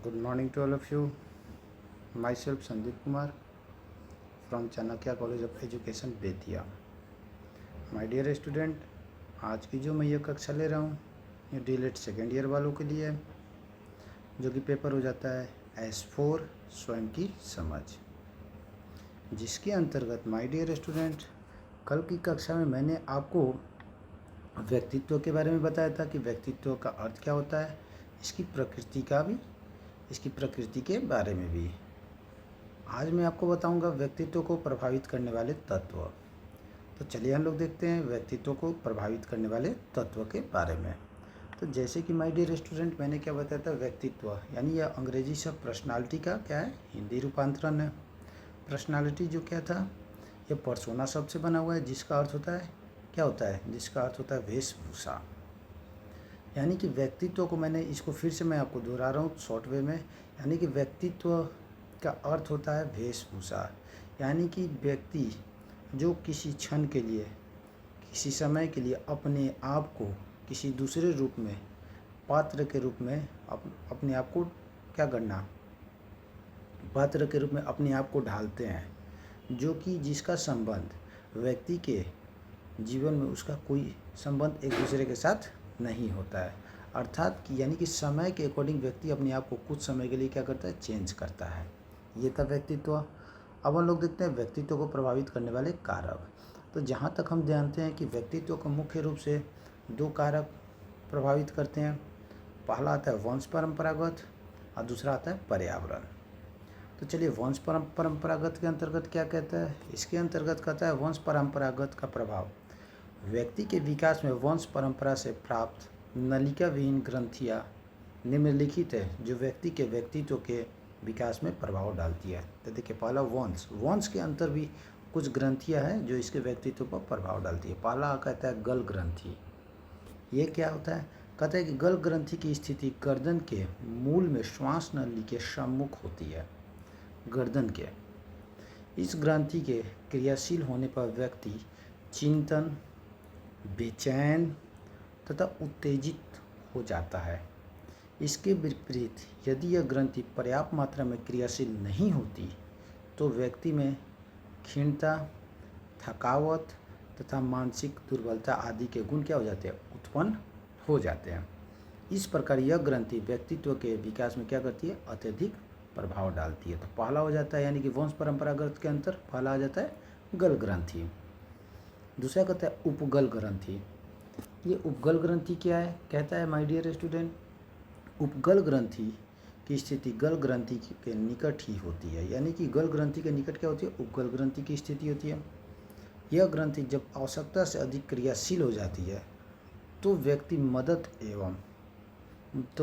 Good morning to all of you. Myself Sandeep Kumar from Chanakya College of Education Bettiah. My dear student, आज की जो मैं ये कक्षा ले रहा हूँ ये डीलेट सेकेंड ईयर वालों के लिए है, जो कि पेपर हो जाता है S4 स्वयं की समझ, जिसके अंतर्गत माय डियर स्टूडेंट कल की कक्षा में मैंने आपको व्यक्तित्व के बारे में बताया था कि व्यक्तित्व का अर्थ क्या होता है, इसकी प्रकृति के बारे में भी। आज मैं आपको बताऊंगा व्यक्तित्व को प्रभावित करने वाले तत्व। तो चलिए हम लोग देखते हैं व्यक्तित्व को प्रभावित करने वाले तत्व के बारे में। तो जैसे कि माय डियर स्टूडेंट मैंने क्या बताया था, व्यक्तित्व यानी यह अंग्रेजी शब्द पर्सनालिटी का क्या है, हिंदी रूपांतरण है। पर्सनालिटी जो क्या था, यह पर्सोना शब्द से बना हुआ है, जिसका अर्थ होता है क्या होता है, जिसका अर्थ होता है वेशभूषा। यानी कि व्यक्तित्व को मैंने इसको फिर से मैं आपको दोहरा रहा हूँ शॉर्ट वे में, यानी कि व्यक्तित्व का अर्थ होता है वेशभूषा। यानी कि व्यक्ति जो किसी क्षण के लिए, किसी समय के लिए अपने आप को किसी दूसरे रूप में, पात्र के रूप में अपने आप को क्या करना, पात्र के रूप में अपने आप को ढालते हैं, जो कि जिसका संबंध व्यक्ति के जीवन में उसका कोई संबंध एक दूसरे के साथ नहीं होता है। अर्थात कि यानी कि समय के अकॉर्डिंग व्यक्ति अपने आप को कुछ समय के लिए क्या करता है, चेंज करता है। ये था व्यक्तित्व। अब हम लोग देखते हैं व्यक्तित्व को प्रभावित करने वाले कारक। तो जहाँ तक हम जानते हैं कि व्यक्तित्व को मुख्य रूप से दो कारक प्रभावित करते हैं। पहला आता है वंश परंपरागत और दूसरा आता है पर्यावरण। तो चलिए वंश परंपरागत के अंतर्गत क्या कहता है, इसके अंतर्गत कहता है वंश परंपरागत का प्रभाव व्यक्ति के विकास में वंश परंपरा से प्राप्त नलिका विहीन ग्रंथियाँ निम्नलिखित है जो व्यक्ति के व्यक्तित्व के विकास में प्रभाव डालती है। तो देखिए पहला वंश के अंतर भी कुछ ग्रंथियाँ हैं जो इसके व्यक्तित्व पर प्रभाव डालती है। पहला कहता है गल ग्रंथि। ये क्या होता है, कहता है कि गल ग्रंथि की स्थिति गर्दन के मूल में श्वास नली के सम्मुख होती है। गर्दन के इस ग्रंथि के क्रियाशील होने पर व्यक्ति चिंतन, बेचैन तथा उत्तेजित हो जाता है। इसके विपरीत यदि यह ग्रंथि पर्याप्त मात्रा में क्रियाशील नहीं होती तो व्यक्ति में क्षीणता, थकावट तथा मानसिक दुर्बलता आदि के गुण क्या हो जाते हैं, उत्पन्न हो जाते हैं। इस प्रकार यह ग्रंथि व्यक्तित्व के विकास में क्या करती है, अत्यधिक प्रभाव डालती है। तो पहला हो जाता है यानी कि वंश परंपरागत के अंतर पहला आ जाता है गल ग्रंथि। दूसरा कहता है उपगल ग्रंथि। ये उपगल ग्रंथि क्या है, कहता है माय डियर स्टूडेंट, उपगल ग्रंथि की स्थिति गल ग्रंथि के निकट ही होती है। यानी कि गल ग्रंथि के निकट क्या होती है, उपगल ग्रंथि की स्थिति होती है। यह ग्रंथि जब आवश्यकता से अधिक क्रियाशील हो जाती है तो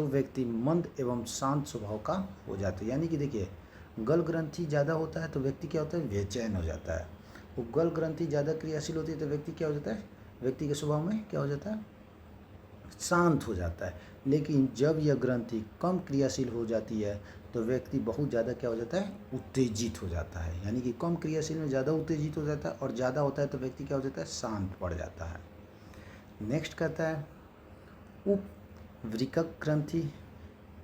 व्यक्ति मंद एवं शांत स्वभाव का हो जाता है। यानी कि देखिए गल ग्रंथि ज़्यादा होता है तो व्यक्ति क्या होता है, बेचैन हो जाता है। उपगल ग्रंथि ज़्यादा क्रियाशील होती है तो व्यक्ति क्या हो जाता है, व्यक्ति के स्वभाव में क्या हो जाता है, शांत हो जाता है। लेकिन जब यह ग्रंथि कम क्रियाशील हो जाती है तो व्यक्ति बहुत ज़्यादा क्या हो जाता है, उत्तेजित हो जाता है। यानी कि कम क्रियाशील में ज़्यादा उत्तेजित हो जाता है और ज़्यादा होता है तो व्यक्ति क्या हो जाता है, शांत पड़ जाता है। नेक्स्ट कहता है उपवृक्क ग्रंथि।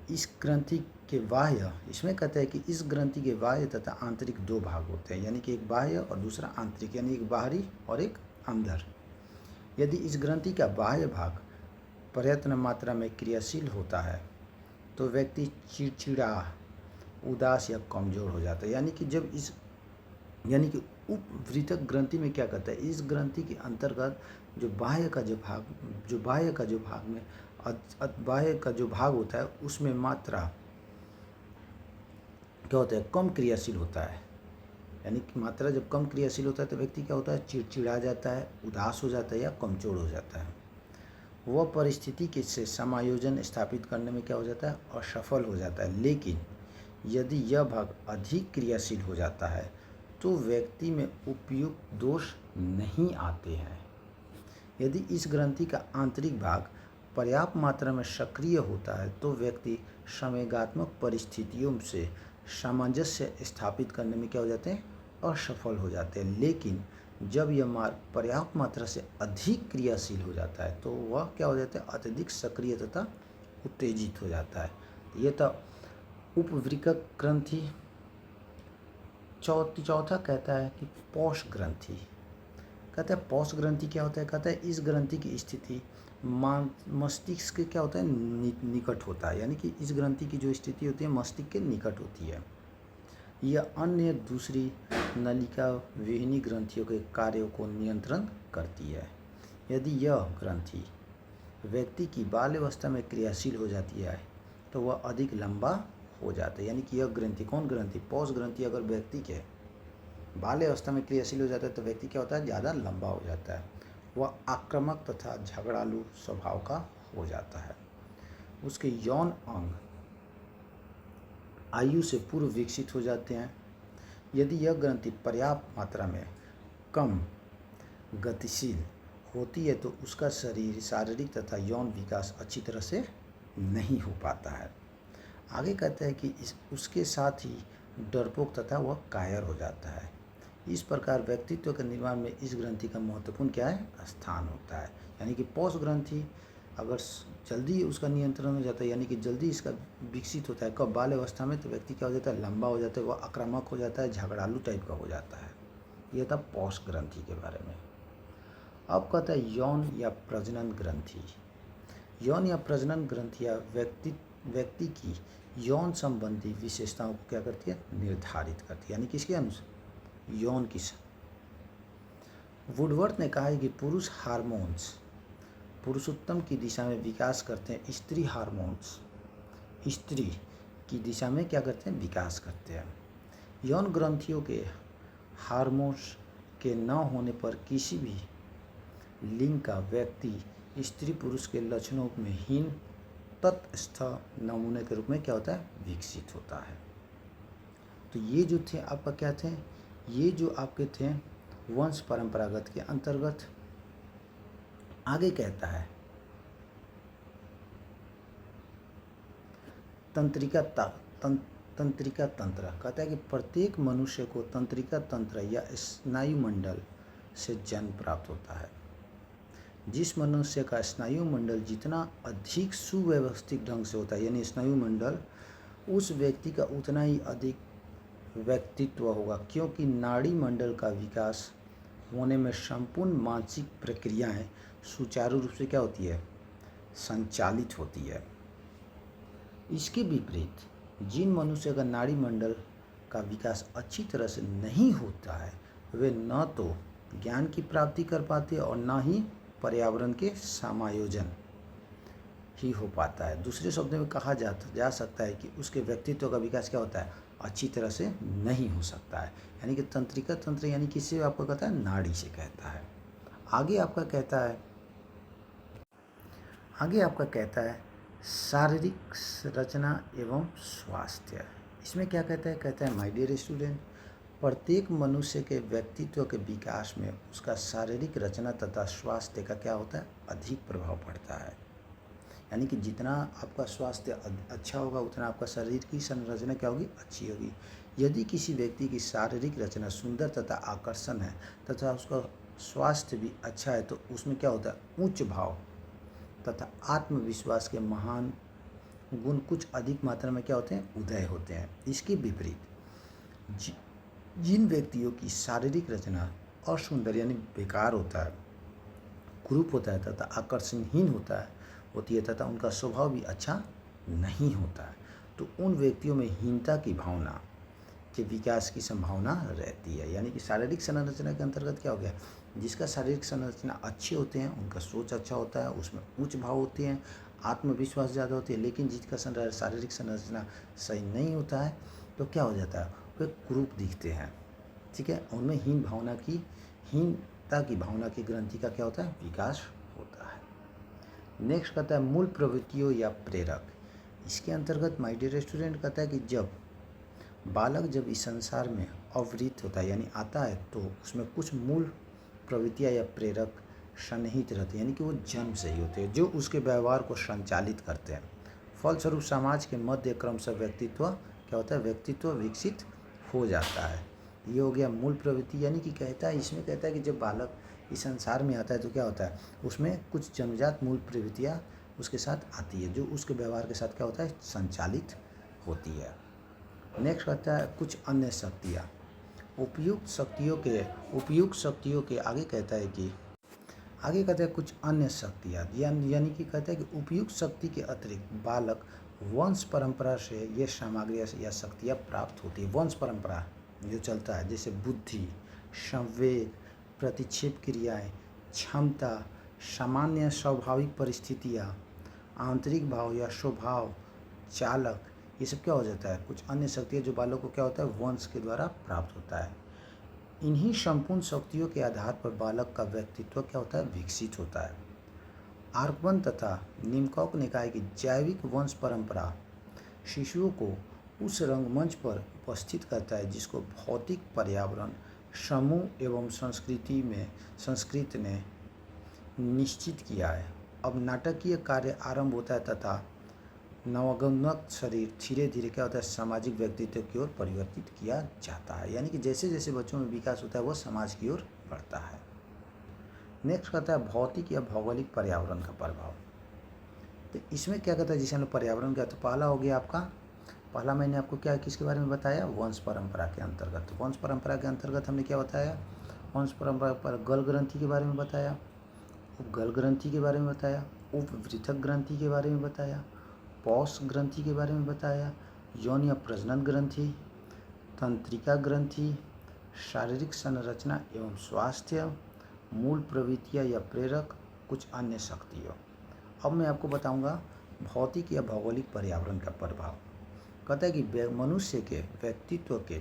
इस ग्रंथि के बाह्य, इसमें कहता है कि इस ग्रंथि के बाह्य तथा आंतरिक दो भाग होते हैं। यानी कि एक बाह्य और दूसरा आंतरिक, यानी एक बाहरी और एक अंदर। यदि इस ग्रंथि का बाह्य भाग पर्याप्त मात्रा में क्रियाशील होता है तो व्यक्ति चिड़चिड़ा, उदास या कमज़ोर हो जाता है। यानी कि उपवृक्क ग्रंथि में क्या करता है, इस ग्रंथि के अंतर्गत जो बाह्य का जो भाग होता है उसमें मात्रा क्या होता है, कम क्रियाशील होता है। यानी कि मात्रा जब कम क्रियाशील होता है तो व्यक्ति क्या होता है, चिड़चिड़ा जाता है, उदास हो जाता है या कमज़ोर हो जाता है। वह परिस्थिति के से समायोजन स्थापित करने में क्या हो जाता है, असफल हो जाता है। लेकिन यदि यह भाग अधिक क्रियाशील हो जाता है तो व्यक्ति में उपयुक्त दोष नहीं आते हैं। यदि इस ग्रंथि का आंतरिक भाग पर्याप्त मात्रा में सक्रिय होता है तो व्यक्ति संवेगात्मक परिस्थितियों से सामंजस्य स्थापित करने में क्या हो जाते हैं, असफल हो जाते हैं। लेकिन जब यह मार्ग पर्याप्त मात्रा से अधिक क्रियाशील हो जाता है तो वह क्या हो जाता है, अत्यधिक सक्रिय तथा उत्तेजित हो जाता है। ये तो उपवृक्क ग्रंथि। चौथा कहता है कि पौष ग्रंथि। कहता है पौष ग्रंथि क्या होता है, कहता है इस ग्रंथि की स्थिति मस्तिष्क के क्या होता है निकट होता है, यानी कि इस ग्रंथि की जो स्थिति होती है मस्तिष्क के निकट होती है। यह अन्य दूसरी नलिका विहीनी ग्रंथियों के कार्यों को नियंत्रण करती है। यदि यह ग्रंथि व्यक्ति की बाल्यावस्था में क्रियाशील हो जाती है तो वह अधिक लंबा हो जाता है, यानी कि यह ग्रंथि, कौन ग्रंथि, पौष ग्रंथि अगर व्यक्ति के बाल्यावस्था में क्रियाशील हो जाता है तो व्यक्ति क्या होता है, ज़्यादा लंबा हो जाता है, वह आक्रामक तथा झगड़ालू स्वभाव का हो जाता है। उसके यौन अंग आयु से पूर्व विकसित हो जाते हैं। यदि यह ग्रंथि पर्याप्त मात्रा में कम गतिशील होती है तो उसका शारीरिक तथा यौन विकास अच्छी तरह से नहीं हो पाता है। आगे कहते हैं कि उसके साथ ही डरपोक तथा वह कायर हो जाता है। इस प्रकार व्यक्तित्व के निर्माण में इस ग्रंथि का महत्वपूर्ण क्या है, स्थान होता है। यानी कि पौष ग्रंथि अगर जल्दी उसका नियंत्रण हो जाता है, यानी कि जल्दी इसका विकसित होता है, कब, बाल्यावस्था में, तो व्यक्ति क्या हो जाता है, लंबा हो जाता है, वह आक्रामक हो जाता है, झगड़ालू टाइप का हो जाता है। यह था पौष ग्रंथि के बारे में। अब कहता है यौन या प्रजनन ग्रंथि। यौन या प्रजनन ग्रंथियाँ व्यक्ति की यौन संबंधी विशेषताओं को क्या करती है, निर्धारित करती है, यानी किसके अनुसार, यौन की। वुडवर्थ ने कहा है कि पुरुष हार्मोन्स पुरुषोत्तम की दिशा में विकास करते हैं, स्त्री हार्मोन्स स्त्री की दिशा में क्या करते हैं, विकास करते हैं। यौन ग्रंथियों के हार्मोन्स के न होने पर किसी भी लिंग का व्यक्ति स्त्री पुरुष के लक्षणों में हीन तटस्थ नमूने के रूप में क्या होता है, विकसित होता है। तो ये जो थे आपका क्या थे, ये जो आपके थे वंश परंपरागत के अंतर्गत। आगे कहता है तंत्रिका तंत्र। कहता है कि प्रत्येक मनुष्य को तंत्रिका तंत्र या स्नायु मंडल से जन्म प्राप्त होता है। जिस मनुष्य का स्नायु मंडल जितना अधिक सुव्यवस्थित ढंग से होता है, यानी स्नायु मंडल, उस व्यक्ति का उतना ही अधिक व्यक्तित्व होगा, क्योंकि नाड़ी मंडल का विकास होने में संपूर्ण मानसिक प्रक्रियाएं सुचारू रूप से क्या होती है, संचालित होती है। इसके विपरीत जिन मनुष्य का नाड़ी मंडल का विकास अच्छी तरह से नहीं होता है, वे न तो ज्ञान की प्राप्ति कर पाते और न ही पर्यावरण के समायोजन ही हो पाता है। दूसरे शब्दों में कहा जा सकता है कि उसके व्यक्तित्व का विकास क्या होता है, अच्छी तरह से नहीं हो सकता है। यानी कि तंत्रिका तंत्र यानी किससे आपको कहता है, नाड़ी से कहता है। आगे आपका कहता है शारीरिक रचना एवं स्वास्थ्य। इसमें क्या कहता है, माय डियर स्टूडेंट, प्रत्येक मनुष्य के व्यक्तित्व के विकास में उसका शारीरिक रचना तथा स्वास्थ्य का क्या होता है, अधिक प्रभाव पड़ता है। यानी कि जितना आपका स्वास्थ्य अच्छा होगा उतना आपका शरीर की संरचना क्या होगी, अच्छी होगी। यदि किसी व्यक्ति की शारीरिक रचना सुंदर तथा आकर्षण है तथा उसका स्वास्थ्य भी अच्छा है तो उसमें क्या होता है, उच्च भाव तथा आत्मविश्वास के महान गुण कुछ अधिक मात्रा में क्या होते हैं, उदय होते हैं। इसके विपरीत जिन व्यक्तियों की शारीरिक रचना असुंदर यानी बेकार होता है, कुरूप होता है तथा आकर्षणहीन होती है तथा उनका स्वभाव भी अच्छा नहीं होता है, तो उन व्यक्तियों में हीनता की भावना के विकास की संभावना रहती है। यानी कि शारीरिक संरचना के अंतर्गत क्या हो गया, जिसका शारीरिक संरचना अच्छे होते हैं उनका सोच अच्छा होता है, उसमें उच्च भाव होते हैं, आत्मविश्वास ज़्यादा होती है। लेकिन जिसका शारीरिक संरचना सही नहीं होता है तो क्या हो जाता है, वे कुरूप दिखते हैं, ठीक है, उनमें हीनता की भावना की ग्रंथि का क्या होता है, विकास होता है। नेक्स्ट कहता है मूल प्रवृत्तियों या प्रेरक। इसके अंतर्गत माय डियर स्टूडेंट कहता है कि जब बालक जब इस संसार में अवतरित होता है यानी आता है तो उसमें कुछ मूल प्रवृत्तियाँ या प्रेरक सन्निहित रहते हैं, यानी कि वो जन्म से ही होते हैं जो उसके व्यवहार को संचालित करते हैं। फलस्वरूप समाज के मध्य क्रमशः व्यक्तित्व क्या होता है, व्यक्तित्व विकसित हो जाता है। ये हो गया मूल प्रवृत्ति। यानी कि इसमें कहता है कि जब बालक इस संसार में आता है तो क्या होता है, उसमें कुछ जन्मजात मूल प्रवृत्तियाँ उसके साथ आती है जो उसके व्यवहार के साथ क्या होता है, संचालित होती है। नेक्स्ट कहता है कुछ अन्य शक्तियाँ। उपयुक्त शक्तियों के आगे कहता है कि कुछ अन्य शक्तियाँ, यानी कि कहता है कि उपयुक्त शक्ति के अतिरिक्त बालक वंश परंपरा से ये सामग्री या शक्तियाँ प्राप्त होती है। वंश परंपरा जो चलता है, जैसे बुद्धि, संवेग, प्रतिक्षेप क्रियाएं, क्षमता, सामान्य स्वाभाविक परिस्थितियाँ, आंतरिक भाव या स्वभाव, चालक, ये सब क्या हो जाता है, कुछ अन्य शक्तियाँ जो बालक को क्या होता है, वंश के द्वारा प्राप्त होता है। इन्हीं संपूर्ण शक्तियों के आधार पर बालक का व्यक्तित्व क्या होता है, विकसित होता है। आर्कवन तथा निम्कोक ने कहा कि जैविक वंश परंपरा शिशुओं को उस रंगमंच पर उपस्थित करता है जिसको भौतिक पर्यावरण, समूह एवं संस्कृत ने निश्चित किया है। अब नाटकीय कार्य आरंभ होता है तथा नवोन्नत शरीर धीरे धीरे क्या होता है, सामाजिक व्यक्तित्व की ओर परिवर्तित किया जाता है। यानी कि जैसे जैसे बच्चों में विकास होता है वो समाज की ओर बढ़ता है। नेक्स्ट कहता है भौतिक या भौगोलिक पर्यावरण का प्रभाव। तो इसमें क्या कहता है, जिसे हम लोग पर्यावरण का, तो पहला हो गया आपका, पहला मैंने आपको क्या किसके बारे में बताया, वंश परंपरा के अंतर्गत। वंश परंपरा के अंतर्गत हमने क्या बताया, वंश परंपरा पर गल ग्रंथि के बारे में बताया, उपगल ग्रंथि के बारे में बताया, उपवृथक ग्रंथि के बारे में बताया, पौष ग्रंथि के बारे में बताया, यौन या प्रजनन ग्रंथि, तंत्रिका ग्रंथि, शारीरिक संरचना एवं स्वास्थ्य, मूल प्रवृत्तियाँ या प्रेरक, कुछ अन्य शक्तियों। अब मैं आपको बताऊंगा भौतिक या भौगोलिक पर्यावरण का प्रभाव। कहता है कि मनुष्य के व्यक्तित्व के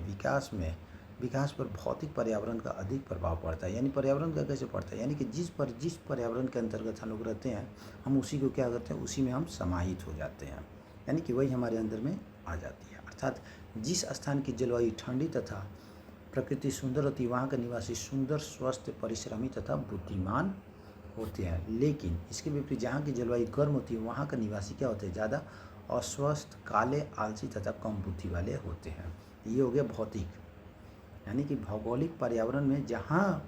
विकास पर भौतिक पर्यावरण का अधिक प्रभाव पड़ता है। यानी पर्यावरण का कैसे पड़ता है, यानी कि जिस पर्यावरण के अंतर्गत हम लोग रहते हैं, हम उसी को क्या करते हैं, उसी में हम समाहित हो जाते हैं, यानी कि वही हमारे अंदर में आ जाती है। अर्थात जिस स्थान की जलवायु ठंडी तथा प्रकृति सुंदर होती है, वहाँ के निवासी सुंदर, स्वस्थ, परिश्रमी तथा बुद्धिमान होते हैं। लेकिन इसके विपरीत जहाँ की जलवायु गर्म होती है, वहाँ के निवासी क्या होते हैं, ज़्यादा अस्वस्थ, काले, आलसी तथा कम बुद्धि वाले होते हैं। ये हो गया भौतिक, यानी कि भौगोलिक पर्यावरण में जहाँ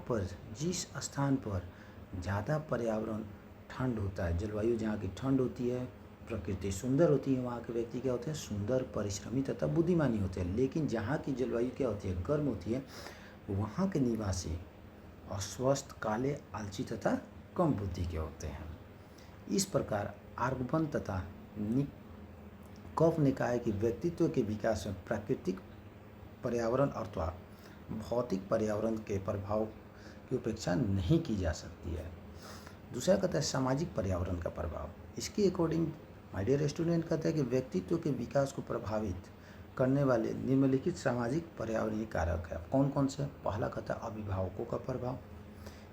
पर जिस स्थान पर ज़्यादा पर्यावरण ठंड होता है, जलवायु जहाँ की ठंड होती है, प्रकृति सुंदर होती है, वहाँ के व्यक्ति क्या होते हैं, सुंदर, परिश्रमी तथा बुद्धिमानी होते हैं। लेकिन जहाँ की जलवायु क्या होती है, गर्म होती है, वहाँ के निवासी अस्वस्थ, काले, आलसी तथा कम बुद्धि के होते हैं। इस प्रकार आर्गवन तथा निकोफ ने कहा है कि व्यक्तित्व के विकास में प्राकृतिक पर्यावरण अथवा भौतिक पर्यावरण के प्रभाव की उपेक्षा नहीं की जा सकती है। दूसरा कहता है सामाजिक पर्यावरण का प्रभाव। इसके अकॉर्डिंग माय डियर स्टूडेंट कहता है कि व्यक्तित्व के विकास को प्रभावित करने वाले निम्नलिखित सामाजिक पर्यावरणीय कारक है। कौन कौन से? पहला कहता है अभिभावकों का प्रभाव।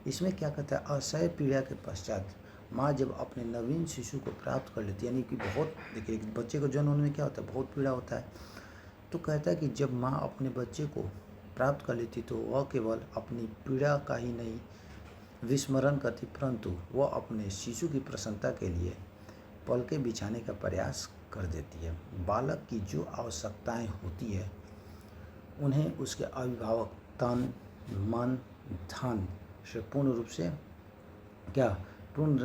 इसमें क्या कहता है, असह्य पीड़ा के पश्चात माँ जब अपने नवीन शिशु को प्राप्त कर लेती है, यानी कि बहुत, देखिए बच्चे को जन्म होने में क्या होता है, बहुत पीड़ा होता है, तो कहता है कि जब माँ अपने बच्चे को प्राप्त कर लेती तो वह केवल अपनी पीड़ा का ही नहीं विस्मरण करती, परंतु वह अपने शिशु की प्रसन्नता के लिए पलकें बिछाने का प्रयास कर देती है। बालक की जो आवश्यकताएं होती है उन्हें उसके अभिभावक तन, मन, धन से पूर्ण रूप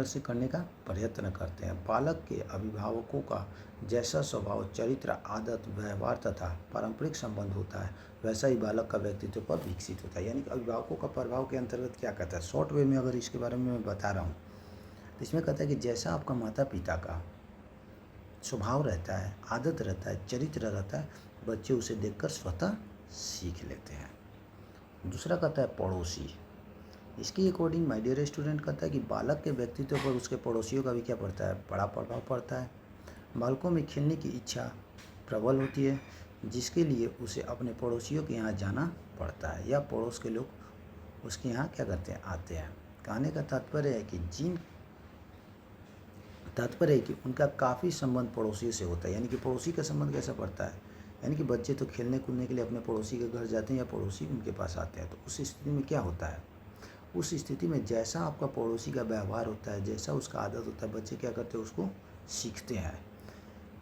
से करने का प्रयत्न करते हैं। बालक के अभिभावकों का जैसा स्वभाव, चरित्र, आदत, व्यवहार तथा पारंपरिक संबंध होता है, वैसा ही बालक का व्यक्तित्व पर विकसित होता है। यानी कि अभिभावकों का प्रभाव के अंतर्गत क्या कहता है, शॉर्ट वे में अगर इसके बारे में मैं बता रहा हूँ तो इसमें कहता है कि जैसा आपका माता पिता का स्वभाव रहता है, आदत रहता है, चरित्र रहता है, बच्चे उसे देखकर स्वतः सीख लेते हैं। दूसरा कहता है पड़ोसी। इसके अकॉर्डिंग माय डियर स्टूडेंट कहता है कि बालक के व्यक्तित्व पर उसके पड़ोसियों का भी क्या पड़ता है, बड़ा प्रभाव पड़ता है। बालकों में खेलने की इच्छा प्रबल होती है, जिसके लिए उसे अपने पड़ोसियों के यहाँ जाना पड़ता है या पड़ोस के लोग उसके यहाँ क्या करते हैं, आते हैं। कहने का तात्पर्य है कि उनका काफ़ी संबंध पड़ोसियों से होता है। यानी कि पड़ोसी का संबंध कैसा पड़ता है, यानी कि बच्चे तो खेलने कूदने के लिए अपने पड़ोसी के घर जाते हैं या पड़ोसी उनके पास आते हैं। तो उस स्थिति में क्या होता है, उस स्थिति में जैसा आपका पड़ोसी का व्यवहार होता है, जैसा उसका आदत होता है, बच्चे क्या करते हैं, उसको सीखते हैं।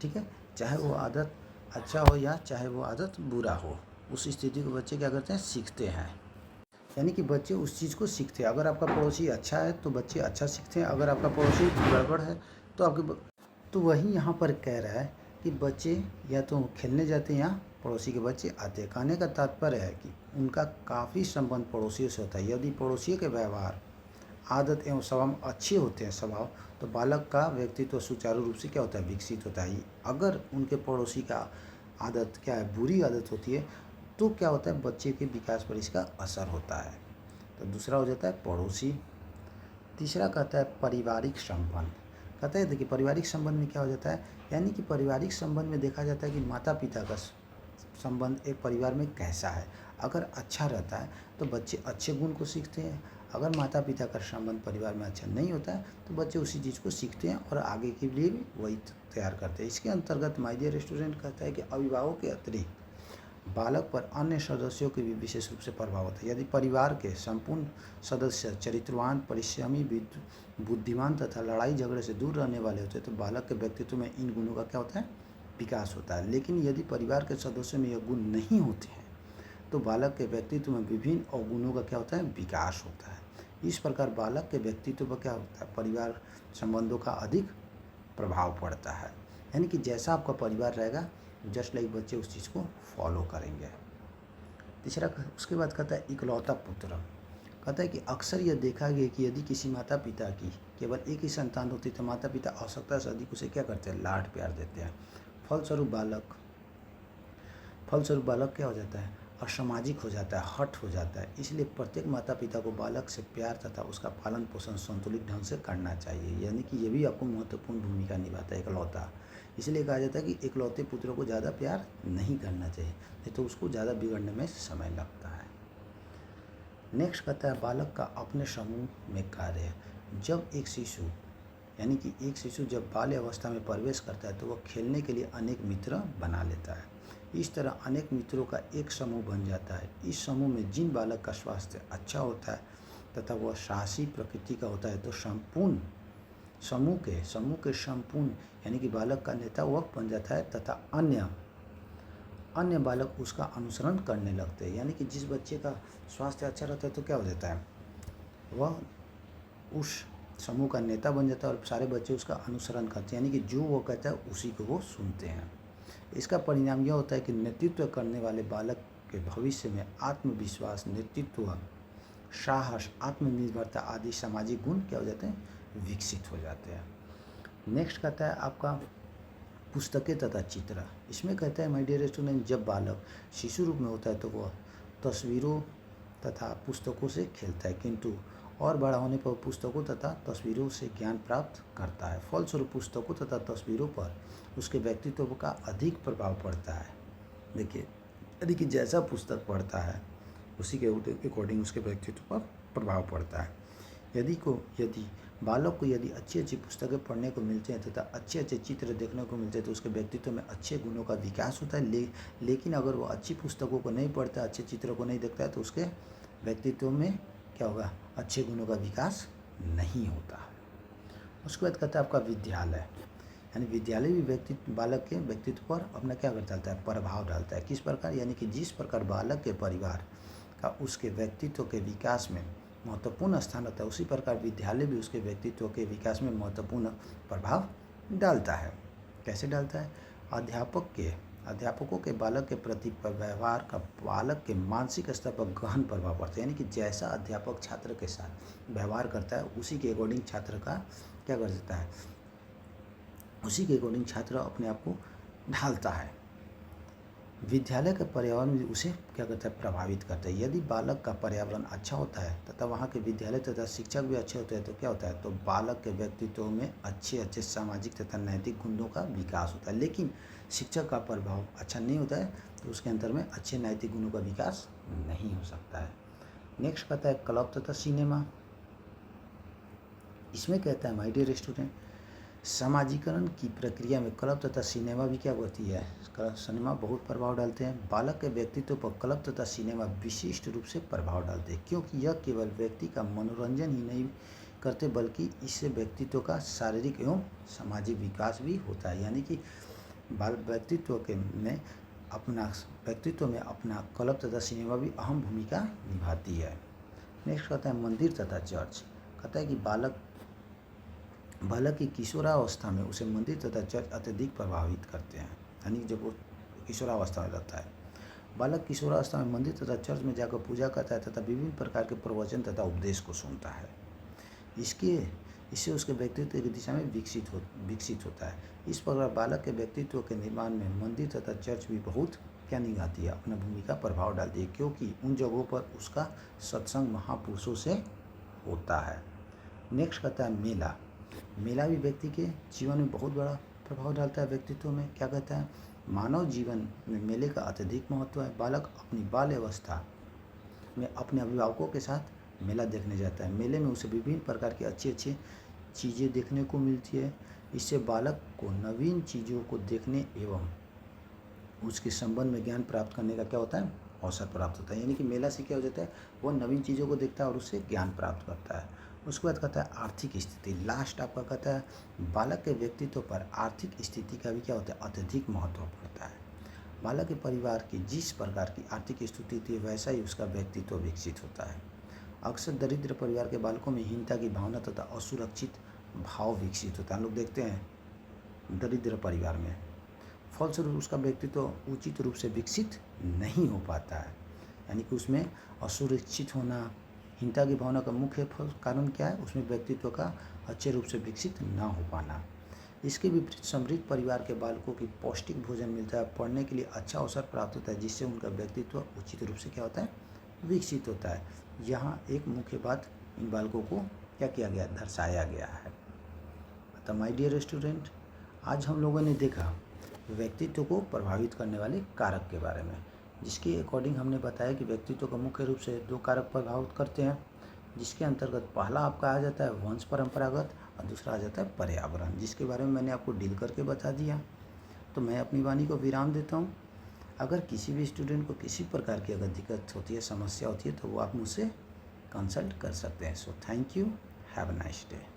ठीक है, चाहे वो आदत अच्छा हो या चाहे वो आदत बुरा हो, उस स्थिति को बच्चे क्या करते हैं, सीखते हैं। यानी कि बच्चे उस चीज़ को सीखते हैं। अगर आपका पड़ोसी अच्छा है तो बच्चे अच्छा सीखते हैं, अगर आपका पड़ोसी गड़बड़ है तो वही यहाँ पर कह रहा है कि बच्चे या तो खेलने जाते हैं या पड़ोसी के बच्चे आते हैं। कहने का तात्पर्य है कि उनका काफ़ी संबंध पड़ोसियों से होता है। यदि पड़ोसियों के व्यवहार, आदत एवं स्वभाव में अच्छे होते हैं स्वभाव, तो बालक का व्यक्तित्व सुचारू रूप से क्या होता है, विकसित होता है। अगर उनके पड़ोसी का आदत क्या है, बुरी आदत होती है, तो क्या होता है, बच्चे के विकास पर इसका असर होता है। तो दूसरा हो जाता है पड़ोसी। तीसरा कहता है पारिवारिक संबंध। कहता है देखिए पारिवारिक संबंध में क्या हो जाता है, यानी कि पारिवारिक संबंध में देखा जाता है कि माता पिता का संबंध एक परिवार में कैसा है। अगर अच्छा रहता है तो बच्चे अच्छे गुण को सीखते हैं। अगर माता पिता का संबंध परिवार में अच्छा नहीं होता है तो बच्चे उसी चीज़ को सीखते हैं और आगे के लिए भी वही तैयार करते हैं। इसके अंतर्गत माय डियर स्टूडेंट कहता है कि अभिभावक के अतिरिक्त बालक पर अन्य सदस्यों के भी विशेष रूप से प्रभाव होता है। यदि परिवार के संपूर्ण सदस्य चरित्रवान, परिश्रमी, बुद्धिमान तथा लड़ाई झगड़े से दूर रहने वाले होते हैं तो बालक के व्यक्तित्व में इन गुणों का क्या होता है, विकास होता है। लेकिन यदि परिवार के सदस्यों में यह गुण नहीं होते हैं तो बालक के व्यक्तित्व में विभिन्न अवगुणों का क्या होता है, विकास होता है। इस प्रकार बालक के व्यक्तित्व पर क्या होता है, परिवार संबंधों का अधिक प्रभाव पड़ता है। यानी कि जैसा आपका परिवार रहेगा जस्ट लाइक बच्चे उस चीज़ को फॉलो करेंगे। तीसरा उसके बाद कहता है इकलौता पुत्र। कहता है कि अक्सर यह देखा गया कि यदि किसी माता पिता की केवल एक ही संतान होती तो माता पिता आवश्यकता से अधिक उसे क्या करते हैं, लाड प्यार देते हैं। फलस्वरूप बालक क्या हो जाता है, असामाजिक हो जाता है, हठ हो जाता है। इसलिए प्रत्येक माता पिता को बालक से प्यार तथा उसका पालन पोषण संतुलित ढंग से करना चाहिए। यानी कि ये भी आपको महत्वपूर्ण भूमिका निभाता है इकलौता। इसलिए कहा जाता है कि इकलौते पुत्रों को ज़्यादा प्यार नहीं करना चाहिए, नहीं तो उसको ज़्यादा बिगड़ने में समय लगता है। नेक्स्ट कहता है बालक का अपने समूह में कार्य। जब एक शिशु यानी कि एक शिशु जब बाल्य अवस्था में प्रवेश करता है तो वह खेलने के लिए अनेक मित्र बना लेता है। इस तरह अनेक मित्रों का एक समूह बन जाता है। इस समूह में जिन बालक का स्वास्थ्य अच्छा होता है तथा वह साहसी प्रकृति का होता है तो समूह के संपूर्ण यानी कि बालक का नेता वह बन जाता है तथा अन्य बालक उसका अनुसरण करने लगते हैं। यानी कि जिस बच्चे का स्वास्थ्य अच्छा रहता है तो क्या हो जाता है, वह उस समूह का नेता बन जाता है और सारे बच्चे उसका अनुसरण करते हैं। यानी कि जो वो कहता है उसी को वो सुनते हैं। इसका परिणाम यह होता है कि नेतृत्व करने वाले बालक के भविष्य में आत्मविश्वास, नेतृत्व, साहस, आत्मनिर्भरता आदि सामाजिक गुण क्या हो जाते हैं, विकसित हो जाते हैं। नेक्स्ट कहता है आपका पुस्तकें तथा चित्र। इसमें कहता है माय डियर स्टूडेंट जब बालक शिशु रूप में होता है तो वह तस्वीरों तथा पुस्तकों से खेलता है, किंतु और बड़ा होने पर पुस्तकों तथा तस्वीरों से ज्ञान प्राप्त करता है। फलस्वरूप पुस्तकों तथा तस्वीरों पर उसके व्यक्तित्व का अधिक प्रभाव पड़ता है। देखिए यदि कि जैसा पुस्तक पढ़ता है उसी के अकॉर्डिंग उसके व्यक्तित्व पर प्रभाव पड़ता है। यदि बालक को यदि अच्छी अच्छी पुस्तकें पढ़ने को मिलते हैं तथा अच्छे अच्छे चित्र देखने को मिलते हैं तो उसके व्यक्तित्व में अच्छे गुणों का विकास होता है। लेकिन अगर वो अच्छी पुस्तकों को नहीं पढ़ता, अच्छे चित्रों को नहीं देखता है तो उसके व्यक्तित्व में क्या होगा, अच्छे गुणों का विकास नहीं होता है। उसके बाद कहता है आपका विद्यालय। यानी विद्यालय भी बालक के व्यक्तित्व पर अपना क्या डालता है, प्रभाव डालता है। किस प्रकार, यानी कि जिस प्रकार बालक के परिवार का उसके व्यक्तित्व के विकास में महत्वपूर्ण स्थान होता है उसी प्रकार विद्यालय भी उसके व्यक्तित्व के विकास में महत्वपूर्ण प्रभाव डालता है। कैसे डालता है, अध्यापकों के बालक के प्रति व्यवहार का बालक के मानसिक स्तर पर गहन प्रभाव पड़ता है। यानी कि जैसा अध्यापक छात्र के साथ व्यवहार करता है उसी के अकॉर्डिंग छात्र का क्या कर देता है, उसी के अकॉर्डिंग छात्र अपने आप को ढालता है। विद्यालय का पर्यावरण भी उसे क्या करता है, प्रभावित करता है। यदि बालक का पर्यावरण अच्छा होता है तथा वहाँ के विद्यालय तथा शिक्षक भी अच्छे होते हैं तो क्या होता है, तो बालक के व्यक्तित्व में अच्छे सामाजिक तथा नैतिक गुणों का विकास होता है। लेकिन शिक्षक का प्रभाव अच्छा नहीं होता है तो उसके अंदर में अच्छे नैतिक गुणों का विकास नहीं हो सकता है। नेक्स्ट कहता है क्लब तथा सिनेमा। इसमें कहता है माय डियर स्टूडेंट समाजीकरण की प्रक्रिया में क्लब तथा सिनेमा भी क्या होती है, सिनेमा बहुत प्रभाव डालते हैं। बालक के व्यक्तित्व पर क्लब तथा सिनेमा विशिष्ट रूप से प्रभाव डालते हैं क्योंकि यह केवल व्यक्ति का मनोरंजन ही नहीं करते बल्कि इससे व्यक्तित्व का शारीरिक एवं सामाजिक विकास भी होता है। यानी कि व्यक्तित्व में अपना क्लब तथा सिनेमा भी अहम भूमिका निभाती है। नेक्स्ट कहता है मंदिर तथा चर्च। कहता है कि बालक बालक की किशोरावस्था में उसे मंदिर तथा चर्च अत्यधिक प्रभावित करते हैं। यानी जब वो किशोरावस्था में रहता है, बालक किशोरावस्था में मंदिर तथा चर्च में जाकर पूजा करता है तथा विभिन्न प्रकार के प्रवचन तथा उपदेश को सुनता है। इससे उसके व्यक्तित्व की दिशा में विकसित होता है। इस प्रकार बालक के व्यक्तित्व के निर्माण में मंदिर तथा चर्च भी बहुत क्या निभाती है, अपना भूमिका प्रभाव डालती है, क्योंकि उन जगहों पर उसका सत्संग महापुरुषों से होता है। नेक्स्ट कहता है मेला। मेला भी व्यक्ति के जीवन में बहुत बड़ा प्रभाव डालता है। व्यक्तित्व में क्या कहता है, मानव जीवन में मेले का अत्यधिक महत्व है। बालक अपनी बाल्य अवस्था में अपने अभिभावकों के साथ मेला देखने जाता है। मेले में उसे विभिन्न प्रकार की अच्छी अच्छी चीज़ें देखने को मिलती है। इससे बालक को नवीन चीज़ों को देखने एवं उसके संबंध में ज्ञान प्राप्त करने का क्या होता है, अवसर प्राप्त होता है। यानी कि मेला से क्या हो जाता है, वो नवीन चीज़ों को देखता है और उससे ज्ञान प्राप्त करता है। उसके बाद कहता है आर्थिक स्थिति। लास्ट आपका कहता है बालक के व्यक्तित्व पर आर्थिक स्थिति का भी क्या होता है, अत्यधिक महत्व पड़ता है। बालक के परिवार की जिस प्रकार की आर्थिक स्थिति थी वैसा ही उसका व्यक्तित्व विकसित होता है। अक्सर दरिद्र परिवार के बालकों में हीनता की भावना तथा असुरक्षित भाव विकसित होता है। हम लोग देखते हैं दरिद्र परिवार में, फलस्वरूप उसका व्यक्तित्व उचित रूप से विकसित नहीं हो पाता है। यानी कि उसमें असुरक्षित होना, हीनता की भावना का मुख्य कारण क्या है, उसमें व्यक्तित्व का अच्छे रूप से विकसित ना हो पाना। इसके विपरीत समृद्ध परिवार के बालकों की पौष्टिक भोजन मिलता है, पढ़ने के लिए अच्छा अवसर प्राप्त होता है, जिससे उनका व्यक्तित्व उचित रूप से क्या होता है, विकसित होता है। यहाँ एक मुख्य बात इन बालकों को क्या किया गया, दर्शाया गया है। तो माय डियर स्टूडेंट, आज हम लोगों ने देखा व्यक्तित्व को प्रभावित करने वाले कारक के बारे में, जिसके अकॉर्डिंग हमने बताया कि व्यक्तित्व को मुख्य रूप से 2 कारक प्रभावित करते हैं, जिसके अंतर्गत पहला आपका आ जाता है वंश परंपरागत और दूसरा आ जाता है पर्यावरण, जिसके बारे में मैंने आपको डील करके बता दिया। तो मैं अपनी वाणी को विराम देता हूँ। अगर किसी भी स्टूडेंट को किसी प्रकार की अगर दिक्कत होती है, समस्या होती है, तो वो आप मुझसे कंसल्ट कर सकते हैं। So thank you, have a nice day.